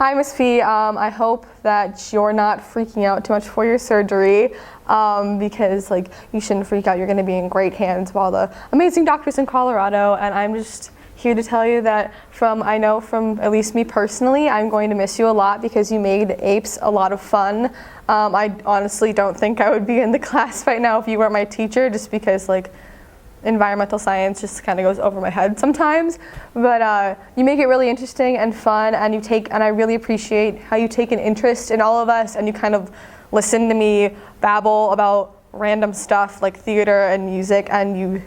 Hi, Miss P. I hope that you're not freaking out too much for your surgery because you shouldn't freak out. You're going to be in great hands with all the amazing doctors in Colorado, and I'm just here to tell you that I know from at least me personally, I'm going to miss you a lot because you made APES a lot of fun. I honestly don't think I would be in the class right now if you weren't my teacher, just because environmental science just kind of goes over my head sometimes, but you make it really interesting and fun, and I really appreciate how you take an interest in all of us, and you kind of listen to me babble about random stuff like theater and music, and you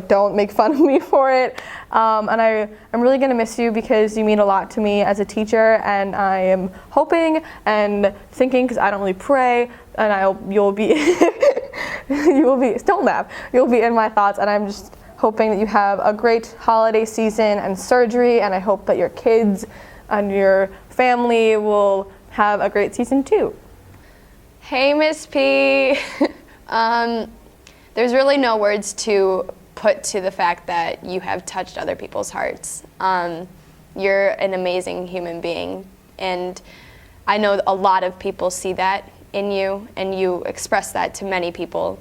don't make fun of me for it. And I'm really gonna miss you because you mean a lot to me as a teacher, and I am hoping and thinking, because I don't really pray, and you'll be don't laugh, you'll be in my thoughts, and I'm just hoping that you have a great holiday season and surgery, and I hope that your kids and your family will have a great season too. Hey, Miss P. There's really no words to put to the fact that you have touched other people's hearts. You're an amazing human being, and I know a lot of people see that in you, and you express that to many people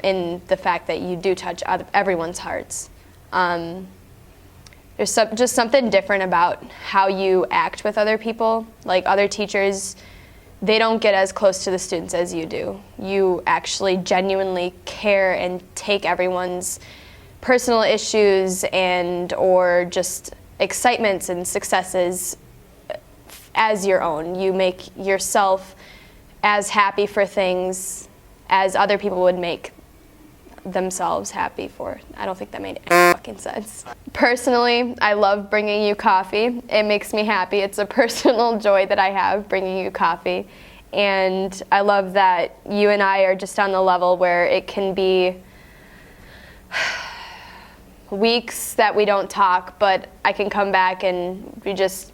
in the fact that you do touch everyone's hearts. There's just something different about how you act with other people. Like other teachers, they don't get as close to the students as you do. You actually genuinely care and take everyone's personal issues or just excitements and successes as your own. You make yourself as happy for things as other people would make themselves happy for. I don't think that made any fucking sense. Personally, I love bringing you coffee. It makes me happy. It's a personal joy that I have bringing you coffee. And I love that you and I are just on the level where it can be weeks that we don't talk, but I can come back and we just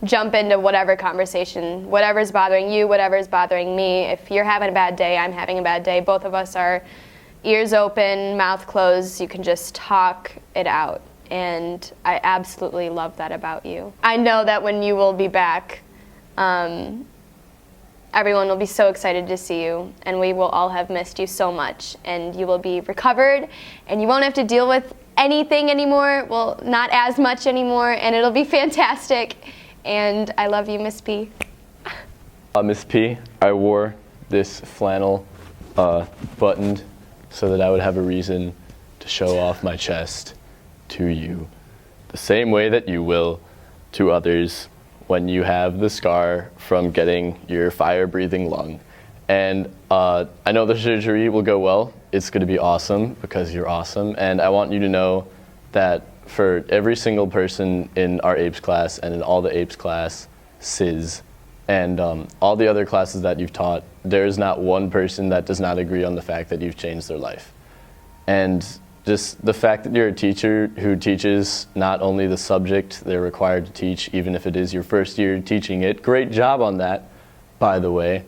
jump into whatever conversation, whatever's bothering you, whatever's bothering me. If you're having a bad day, I'm having a bad day. Both of us are ears open, mouth closed. You can just talk it out. And I absolutely love that about you. I know that when you will be back, everyone will be so excited to see you, and we will all have missed you so much. And you will be recovered, and you won't have to deal with anything anymore. Well, not as much anymore, and it'll be fantastic. And I love you, Miss P. Miss P, I wore this flannel buttoned so that I would have a reason to show off my chest to you, the same way that you will to others when you have the scar from getting your fire-breathing lung. And I know the surgery will go well. It's going to be awesome because you're awesome. And I want you to know that for every single person in our APES class and in all the APES classes and all the other classes that you've taught, there is not one person that does not agree on the fact that you've changed their life. And just the fact that you're a teacher who teaches not only the subject they're required to teach, even if it is your first year teaching it, great job on that, by the way.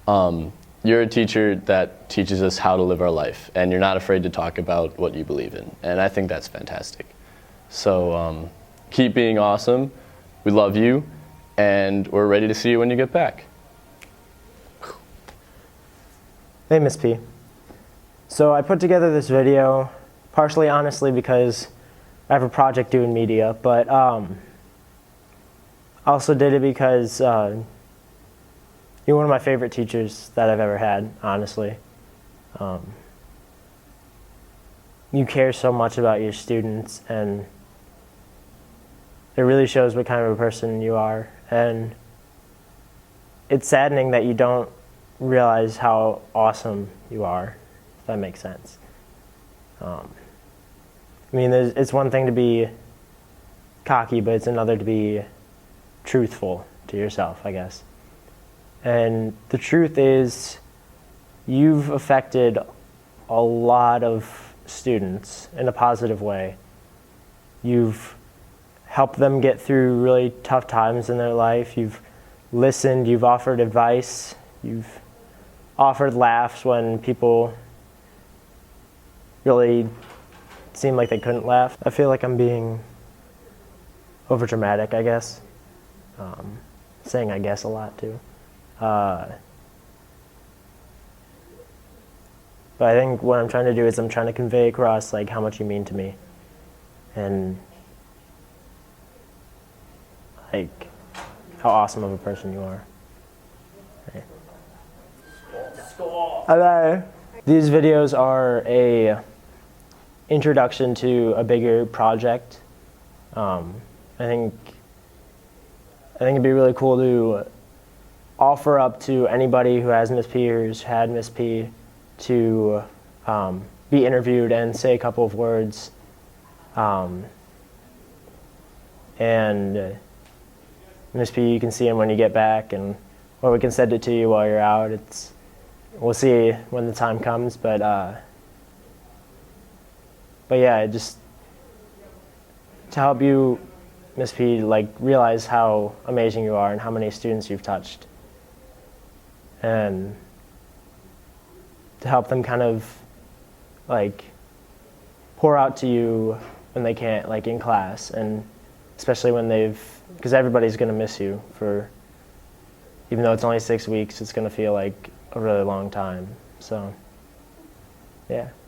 You're a teacher that teaches us how to live our life, and you're not afraid to talk about what you believe in, and I think that's fantastic. So keep being awesome. We love you, and we're ready to see you when you get back. Hey, Miss P. So I put together this video partially honestly because I have a project due in media, but also did it because you're one of my favorite teachers that I've ever had, honestly. You care so much about your students, and it really shows what kind of a person you are. And it's saddening that you don't realize how awesome you are, if that makes sense. I mean, it's one thing to be cocky, but it's another to be truthful to yourself, I guess. And the truth is, you've affected a lot of students in a positive way. You've helped them get through really tough times in their life. You've listened, you've offered advice, you've offered laughs when people really seemed like they couldn't laugh. I feel like I'm being overdramatic, I guess. saying I guess a lot too. But I think what I'm trying to do is I'm trying to convey across like how much you mean to me, and like how awesome of a person you are. Okay. These videos are a introduction to a bigger project. I think it'd be really cool to offer up to anybody who has Miss P or who's had Miss P to be interviewed and say a couple of words. And Miss P, you can see him when you get back, or we can send it to you while you're out. We'll see when the time comes, but yeah, just to help you, Miss P, like realize how amazing you are and how many students you've touched, and to help them kind of like pour out to you when they can't, like in class, and especially when because everybody's going to miss you even though it's only 6 weeks, it's going to feel like a really long time. So, yeah.